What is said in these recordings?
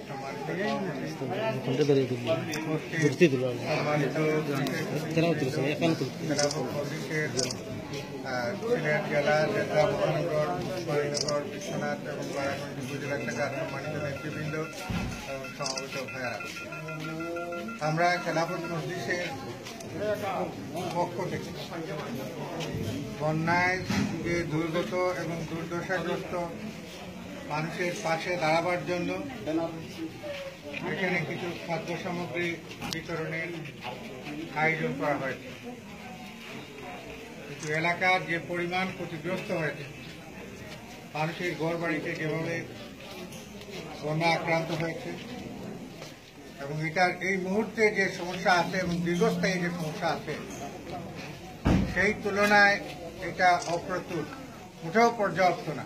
সিলেট জেলা জেলা মহানগর মহানগর বিশ্বনাথ এবং বারাগঞ্জ উপজেলা শাখার সম্মানিত নেতৃবৃন্দ এবং সমবেত ভাইয়ারা, আমরা খেলাফত মজলিসের পক্ষ থেকে বন্যায় যে দুর্গত এবং দুর্দশাগ্রস্ত মানুষের পাশে দাঁড়াবার জন্য এখানে কিছু খাদ্য সামগ্রী বিতরণের আয়োজন করা হয়েছে। কিছু এলাকার যে পরিমাণ ক্ষতিগ্রস্ত হয়েছে, মানুষের ঘরবাড়িতে যেভাবে বন্যা আক্রান্ত হয়েছে এবং এটার এই মুহূর্তে যে সমস্যা আছে এবং দীর্ঘস্থায়ী যে সমস্যা আছে, সেই তুলনায় এটা অপ্রতুল, মোটেও পর্যাপ্ত না।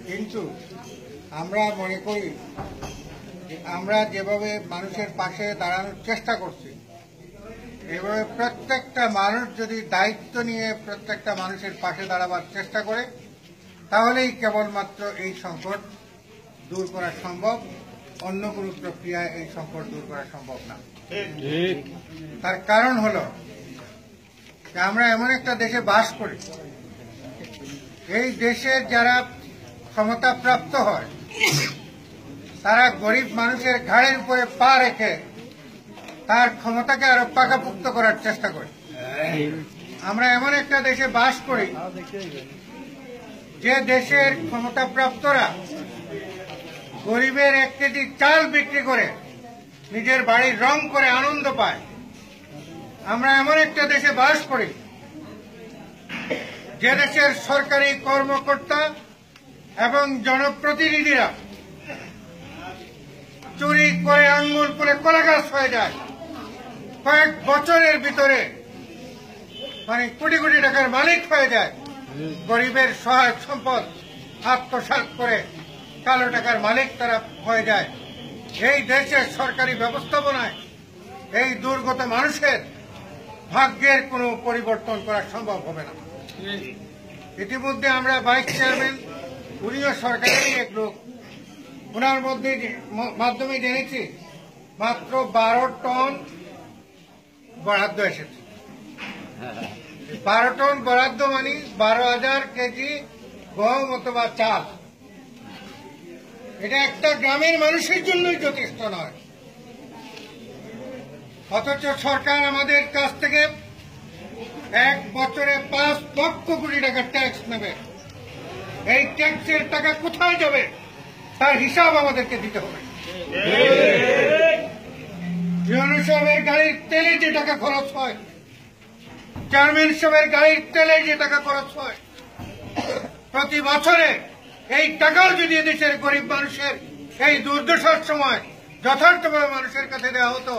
কিন্তু আমরা মনে করি যে আমরা যেভাবে মানুষের পাশে দাঁড়ানোর চেষ্টা করছি, এভাবে প্রত্যেকটা মানুষ যদি দায়িত্ব নিয়ে প্রত্যেকটা মানুষের পাশে দাঁড়াবার চেষ্টা করে, তাহলেই কেবলমাত্র এই সংকট দূর করা সম্ভব। অন্য কোনো প্রক্রিয়ায় এই সংকট দূর করা সম্ভব না। তার কারণ হল যে আমরা এমন একটা দেশে বাস করি, এই দেশের যারা ক্ষমতাপ্রাপ্ত হয় তারা গরিব মানুষের ঘাড়ের উপরে পা রেখে তার ক্ষমতাকে আরো পাকাপোক্ত করার চেষ্টা করে। আমরা এমন একটা দেশে বাস করি যে দেশের ক্ষমতাপ্রাপ্তরা গরিবের 1 কেজি চাল বিক্রি করে নিজের বাড়ির রং করে আনন্দ পায়। আমরা এমন একটা দেশে বাস করি যে দেশের সরকারি কর্মকর্তা এবং জনপ্রতিনিধিরা চুরি করে আঙ্গুল করে কলাগাছ হয়ে যায়। কয়েক বছরের ভিতরে কোটি কোটি টাকার মালিক হয়ে যায়। গরিবের সহায়ক সম্পদ আত্মসাৎ করে কালো টাকার মালিক তারা হয়ে যায়। এই দেশের সরকারি ব্যবস্থাপনায় এই দুর্গত মানুষের ভাগ্যের কোনো পরিবর্তন করা সম্ভব হবে না। ইতিমধ্যে আমরা ভাইস চেয়ারম্যান, উনিও সরকারেরই এক লোক, ওনার মাধ্যমে জেনেছি মাত্র 12 টন বরাদ্দ এসেছে। 12 টন বরাদ্দ মানে 12,000 কেজি গম অথবা চাল। এটা একটা গ্রামের মানুষের জন্যই যথেষ্ট নয়। অথচ সরকার আমাদের কাছ থেকে 1 বছরে 5 লক্ষ কোটি টাকা ট্যাক্স নেবে। এই ট্যাক্সের টাকা কোথায় যাবে তার হিসাব আমাদেরকে দিতে হবে। ইউনূস সাহেবের গাড়ির তেলে যে টাকা খরচ হয়, চেয়ারম্যান সাহেবের গাড়ির তেলে যে টাকা খরচ হয়, প্রতি বছরে এই টাকাও যদি দেশের গরিব মানুষের এই দুর্দশার সময় যথার্থভাবে মানুষের কাছে দেওয়া হতো,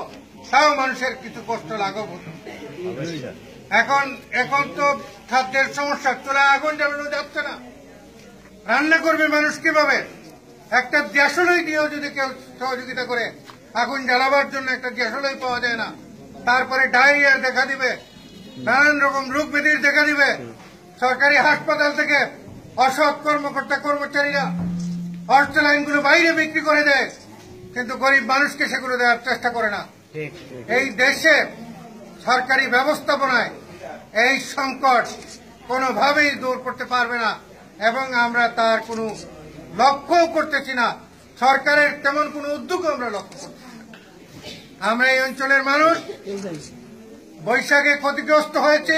তাও মানুষের কিছু কষ্ট লাঘব হতো। এখন তো খাদ্যের সমস্যা, চুলায় আগুন জ্বালানো যাচ্ছে না। রান্না করবে মানুষ কিভাবে? একটা গ্যাসোলাই দিয়েও যদি কেউ সহযোগিতা করে, আগুন জ্বালাবার জন্য একটা গ্যাসোলাই পাওয়া যায় না। তারপরে ডায়রিয়ার দেখা দিবে, নানান রকম রোগ ব্যাধির দেখা দিবে। সরকারি হাসপাতাল থেকে অসৎ কর্মকর্তা কর্মচারীরা অর্থলাইনগুলো বাইরে বিক্রি করে দেয়, কিন্তু গরিব মানুষকে সেগুলো দেওয়ার চেষ্টা করে না। এই দেশে সরকারি ব্যবস্থাপনায় এই সংকট কোনোভাবেই দূর করতে পারবে না এবং আমরা তার কোনো লক্ষ্যও করতেছি না। সরকারের তেমন কোনো উদ্যোগও আমরা লক্ষ্য করছি না। আমরা এই অঞ্চলের মানুষ বৈশাখে ক্ষতিগ্রস্ত হয়েছে,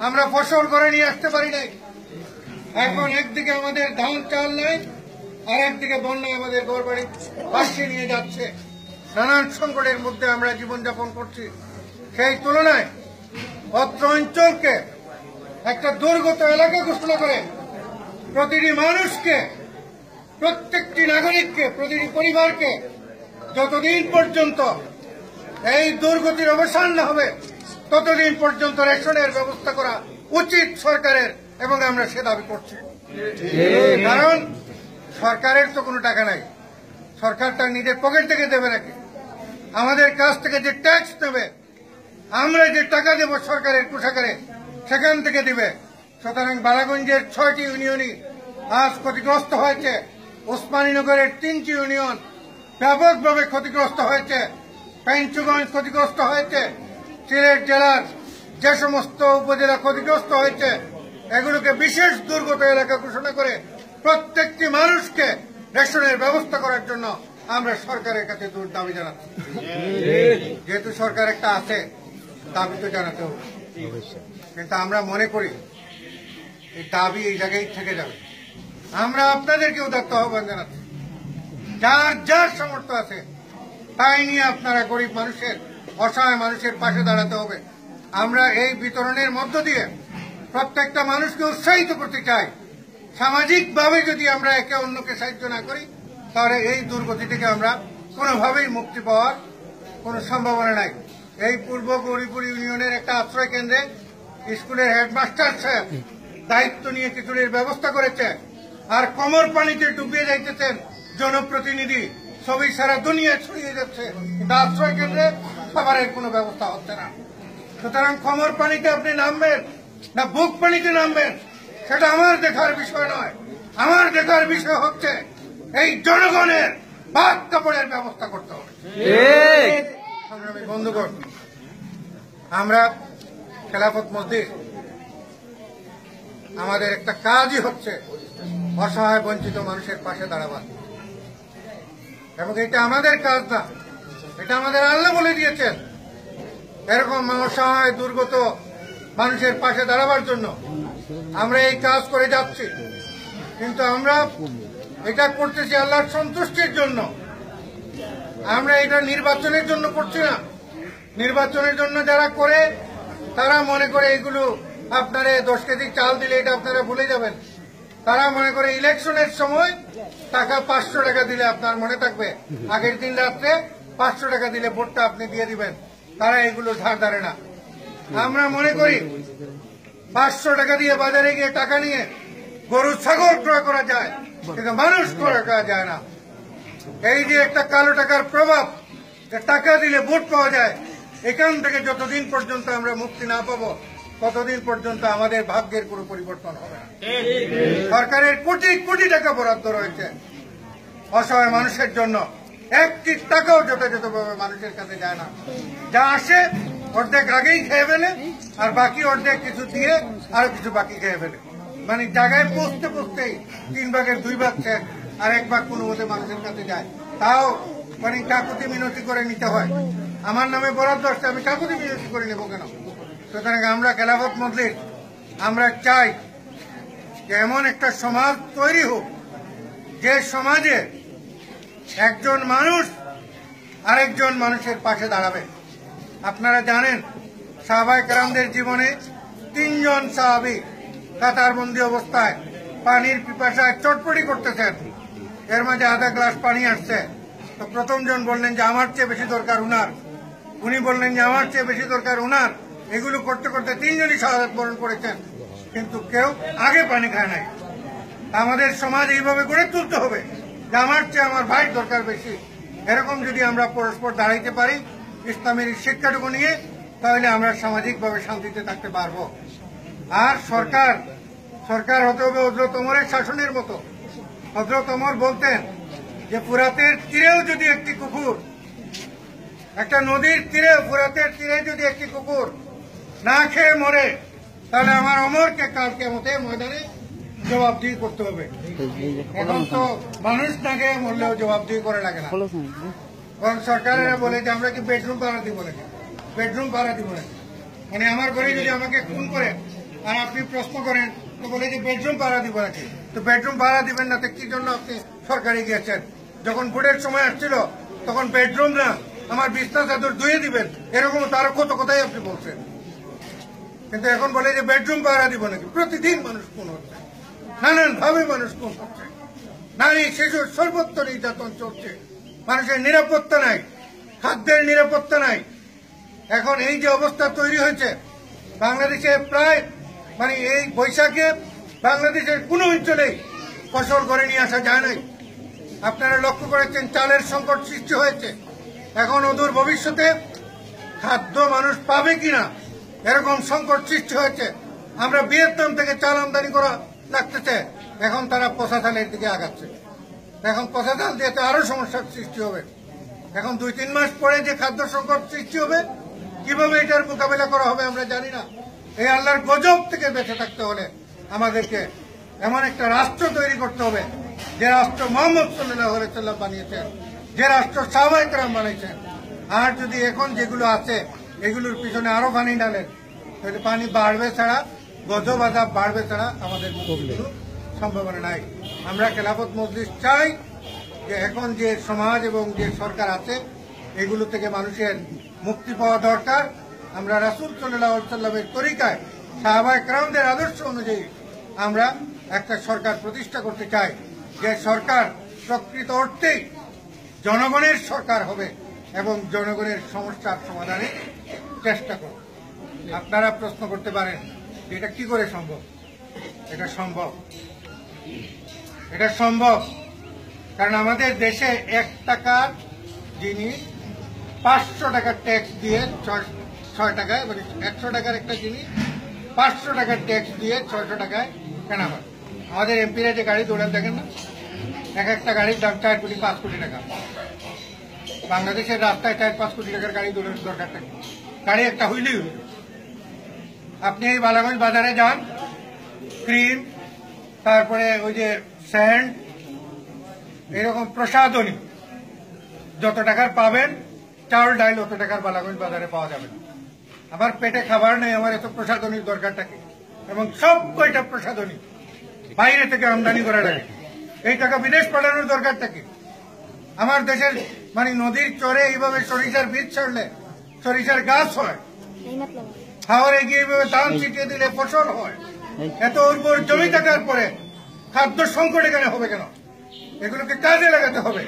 আমরা ফসল করে নিয়ে আসতে পারি নাই। এখন একদিকে আমাদের ধান চাল নাই, আর একদিকে বন্যায় আমাদের ঘরবাড়ি ভাসিয়ে নিয়ে যাচ্ছে। নানান সংকটের মধ্যে আমরা জীবনযাপন করছি। সেই তুলনায় অত্র অঞ্চলকে একটা দুর্গত এলাকা ঘোষণা করে প্রতিটি মানুষকে, প্রত্যেকটি নাগরিককে, প্রতিটি পরিবারকে যতদিন পর্যন্ত এই দুর্গতির অবসান না হবে ততদিন পর্যন্ত রেশনের ব্যবস্থা করা উচিত সরকারের, এবং আমরা সে দাবি করছি। কারণ সরকারের তো কোনো টাকা নাই, সরকার তার নিজের পকেট থেকে দেবে নাকি? আমাদের কাছ থেকে যে ট্যাক্স নেবে, আমরা যে টাকা দেব সরকারের কোষাগারে, সেখান থেকে দিবে। সুতরাং বারাগঞ্জের 6টি ইউনিয়নই আজ ক্ষতিগ্রস্ত হয়েছে। ওসমানীনগরের 3টি ইউনিয়ন ব্যাপকভাবে ক্ষতিগ্রস্ত হয়েছে, পেঞ্চুগঞ্জ ক্ষতিগ্রস্ত হয়েছে, সিলেট জেলার যে সমস্ত উপজেলা ক্ষতিগ্রস্ত হয়েছে এগুলোকে বিশেষ দুর্গত এলাকা ঘোষণা করে প্রত্যেকটি মানুষকে রেশনের ব্যবস্থা করার জন্য আমরা সরকারের কাছে দাবি জানাচ্ছি। যেহেতু সরকার একটা আছে, দাবি তো জানাতে হবে, কিন্তু আমরা মনে করি এই দাবি এই জায়গায় থেকে যাবে। আমরা আপনাদেরকে উদাত্ত আহ্বান জানাচ্ছি, যার যার সামর্থ্য আছে তাই নিয়ে আপনারা গরিব মানুষের, অসহায় মানুষের পাশে দাঁড়াতে হবে। আমরা এই বিতরণের মধ্য দিয়ে প্রত্যেকটা মানুষকে উৎসাহিত করতে চাই। সামাজিকভাবে যদি আমরা একে অন্যকে সাহায্য না করি তাহলে এই দুর্গতি থেকে আমরা কোনোভাবেই মুক্তি পাওয়ার কোনো সম্ভাবনা নাই। এই পূর্ব গৌরীপুর ইউনিয়নের একটা আশ্রয় কেন্দ্রে স্কুলের হেডমাস্টার সাহেব দায়িত্ব নিয়ে খিচুড়ির ব্যবস্থা করেছে, আর কোমর পানিতে ডুবিয়ে যাইতেছেন জনপ্রতিনিধি, ছবি সারা দুনিয়া ছড়িয়ে যাচ্ছে, কিন্তু আশ্রয় কেন্দ্রে খাবারের কোনো ব্যবস্থা হচ্ছে না। সুতরাং কোমর পানিতে আপনি নামবেন না বুক পানিতে নামবেন সেটা আমার দেখার বিষয় নয়। আমার দেখার বিষয় হচ্ছে এই জনগণের ভাত কাপড়ের ব্যবস্থা করতে হবে। সংগ্রামী বন্ধুগণ, আমরা খেলাফত মসজিদ আমাদের একটা কাজই হচ্ছে অসহায় বঞ্চিত মানুষের পাশে দাঁড়াবার, এবং এটা আমাদের কাজ না, এটা আমাদের আল্লাহ বলে দিয়েছেন এরকম অসহায় দুর্গত মানুষের পাশে দাঁড়াবার জন্য আমরা এই কাজ করে যাচ্ছি। কিন্তু আমরা এটা করতেছি আল্লাহর সন্তুষ্টির জন্য, আমরা এটা নির্বাচনের জন্য করছি না। নির্বাচনের জন্য যারা করে তারা মনে করে এগুলো আপনারা 10 কেজি চাল দিলে এটা আপনারা ভুলে যাবেন। তারা মনে করে ইলেকশনের সময় টাকা 500 টাকা দিলে আপনার মনে থাকবে, আগের দিন রাত্রে 500 টাকা দিলে ভোটটা আপনি দিয়ে দিবেন। তারা এগুলো ধার ধারে না। আমরা মনে করি 500 টাকা দিয়ে বাজারে গিয়ে টাকা নিয়ে গরু ছাগল ক্রয় করা যায়, কিন্তু মানুষ ক্রয় করা যায় না। এই যে একটা কালো টাকার প্রভাব, টাকা দিলে ভোট পাওয়া যায়, এখান থেকে যতদিন পর্যন্ত আমরা মুক্তি না পাবো ততদিন পর্যন্ত আমাদের ভাগ্যের কোনো পরিবর্তন হবে না। সরকারের কোটি কোটি টাকা বরাদ্দ রয়েছে অসহায় মানুষের জন্য, একটি টাকাও যথাযথভাবে মানুষের কাছে যায় না। যা আসে অর্ধেক আগেই খেয়ে ফেলে, আর বাকি অর্ধেক কিছু দিয়ে আরো কিছু বাকি খেয়ে ফেলে। মানে জায়গায় পৌঁছতে পৌঁছতেই 3 ভাগের 2 ভাগ শেষ, আর 1 ভাগ কোনো মতে মানুষের কাছে যায়, তাও মানে কাকুতি মিনতি করে নিতে হয়। আমার নামে বরাদ্দ আসছে, আমি কাকুতি মিনতি করে নেবো কেন? সুতরাং আমরা খেলাফত মজলিস আমরা চাই যে এমন একটা সমাজ তৈরি হোক যে সমাজে একজন মানুষ আরেকজন মানুষের পাশে দাঁড়াবে। আপনারা জানেন সাহাবায়ে কেরামদের জীবনে 3 জন সাহাবী কাতারবন্দি অবস্থায় পানির পিপাসায় চটপটি করতেছেন, এর মাঝে আধা গ্লাস পানি আসছে। তো প্রথম জন বললেন যে আমার চেয়ে বেশি দরকার উনার, উনি বললেন যে আমার চেয়ে বেশি দরকার উনার। এগুলো করতে করতে 3 জনই শাহাদাত বরণ করেছেন, কিন্তু কেউ আগে পানি খায় নাই। আমাদের সমাজ এইভাবে গড়ে তুলতে হবে যে আমার চেয়ে আমার ভাই দরকার বেশি। এরকম যদি আমরা পরস্পর দাঁড়াইতে পারি ইসলামের শিক্ষাটুকু নিয়ে, তাহলে আমরা সামাজিকভাবে শান্তিতে থাকতে পারবো। আর সরকার হতে হবে হযরত ওমরের শাসনের মতো। হযরত ওমর বলতেন যে ফুরাতের তীরেও যদি একটি কুকুর, একটা নদীর তীরে, ফুরাতের তীরে যদি একটি কুকুর না খেয়ে মরে, তাহলে আমার ওমরকে কাল কিয়ামতের ময়দানে জবাবদিহি করতে হবে। এখন তো মানুষ না খেয়ে মরলেও জবাবদিহি করে লাগে না, বরং সরকারেরা বলে যে আমরা কি বেডরুম ভাড়া দিব নাকি, বেডরুম ভাড়া দিব নাকি। মানে আমার ঘরে যদি আমাকে খুন করে আর আপনি প্রশ্ন করেন তো বলে যে বেডরুম ভাড়া দিব নাকি। তো বেডরুম ভাড়া দিবেন না তো কি জন্য আপনি সরকারে গিয়েছেন? যখন ভোটের সময় আসছিল তখন বেডরুম না আমার বিছনা চাদর ধুয়ে দিবেন, এরকম তার কত কথাই আপনি বলছেন। কিন্তু এখন বলে যে বেডরুম ভাড়া দিব নাকি। প্রতিদিন মানুষ খুন হচ্ছে, নানান ভাবে মানুষ খুন হচ্ছে, নারী শিশুর সর্বত্র নির্যাতন চলছে, মানুষের নিরাপত্তা নাই, খাদ্যের নিরাপত্তা নাই। এখন এই যে অবস্থা তৈরি হয়েছে বাংলাদেশে, প্রায় মানে এই বৈশাখে বাংলাদেশের কোনো অঞ্চলেই ফসল করে নিয়ে আসা যায় নাই। আপনারা লক্ষ্য করেছেন চালের সংকট সৃষ্টি হয়েছে। এখন অদূর ভবিষ্যতে খাদ্য মানুষ পাবে কিনা এরকম সংকট সৃষ্টি হয়েছে। আমরা ভিয়েতনাম থেকে চাল আমদানি করা লাগতেছে, এখন তারা পচা চালের দিকে আগাচ্ছে। এখন পচা চাল দিয়ে তো আরো সমস্যার সৃষ্টি হবে। এখন 2-3 মাস পরে যে খাদ্য সংকট সৃষ্টি হবে, কিভাবে এটার মোকাবেলা করা হবে আমরা জানি না। এই আল্লাহর গজব থেকে বেঁচে থাকতে হলে আমাদেরকে এমন একটা রাষ্ট্র তৈরি করতে হবে, যে রাষ্ট্র মুহাম্মদ সাল্লাল্লাহু আলাইহি ওয়াসাল্লাম বানিয়েছেন, যে রাষ্ট্র সাহাবায়ে কেরাম বানিয়েছেন। আর যদি এখন যেগুলো আছে এগুলোর পিছনে আরো পানি ঢালেন, তাহলে পানি বাড়বে ছাড়া, গজব আযাব বাড়বে ছাড়া আমাদের কোনো সম্ভাবনা নাই। আমরা খেলাফত মজলিস চাই যে এখন যে সমাজ এবং যে সরকার আছে এগুলো থেকে মানুষের মুক্তি পাওয়া দরকার। আমরা রাসূল সাল্লাল্লাহু আলাইহি ওয়াসাল্লামের তরিকায় সাহাবায়ে কেরামদের আদর্শ অনুযায়ী আমরা একটা সরকার প্রতিষ্ঠা করতে চাই, যে সরকার প্রকৃত অর্থেই জনগণের সরকার হবে এবং জনগণের সমস্যার সমাধানে চেষ্টা করবে। আপনারা প্রশ্ন করতে পারেন যে এটা কি করে সম্ভব? এটা সম্ভব, এটা সম্ভব কারণ আমাদের দেশে 1 টাকার জিনিস 500 টাকার ট্যাক্স দিয়ে 6 টাকায়, মানে 100 টাকার একটা জিনিস 500 টাকার ট্যাক্স দিয়ে 600 টাকায় কেনা হয়। আমাদের এমপিরা যে গাড়ি দৌড়ান দেখেন না, এক একটা গাড়ির দাম 4 কোটি 5 কোটি টাকা। বাংলাদেশের রাস্তায় 4-5 কোটি টাকার গাড়ি দৌড়ানোর দরকারটা কি? গাড়ি একটা হইলেই হইল। আপনি এই বালাগঞ্জ বাজারে যান, ক্রিম, তারপরে ওই যে স্যান্ড, এরকম প্রসাধনী যত টাকার পাবেন, চাউল ডাইল অত টাকার বালাগঞ্জ বাজারে পাওয়া যাবে না। আমার পেটে খাবার নেই, আমার এত প্রসাধনীর দরকারটা কি? এবং সব কয়টা প্রসাধনী বাইরে থেকে আমদানি করা লাগে, এই টাকা বিদেশ পাঠানোর দরকারটা কি? আমার দেশের মানে নদীর চরে এইভাবে সরিষার বীজ ছড়লে সরিষার গাছ হয়, খাওয়ারে গিয়ে এইভাবে ধান ছিটিয়ে দিলে ফসল হয়। এত উর্বর জমি থাকার পরে খাদ্য সংকট এখানে হবে কেন? এগুলোকে কাজে লাগাতে হবে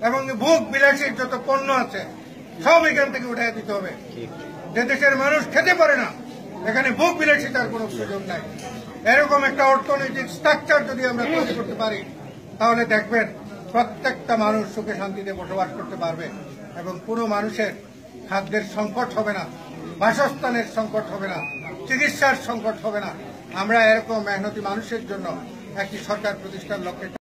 এবং ভোগ বিলাসীর যত পণ্য আছে সব এখান থেকে উঠাই দিতে হবে। যে দেশের মানুষ খেতে পারে না, এখানে ভোগ বিলাসিতার কোনো প্রয়োজন নাই। এরকম একটা অর্থনৈতিক স্ট্রাকচার যদি আমরা তৈরি করতে পারি, তাহলে দেখবেন প্রত্যেকটা মানুষ সুখে শান্তিতে বসবাস করতে পারবে এবং কোনো মানুষের খাদ্যের সংকট হবে না, বাসস্থানের সংকট হবে না, চিকিৎসার সংকট হবে না। আমরা এরকম মেহনতি মানুষের জন্য একটি সরকার প্রতিষ্ঠার লক্ষ্যে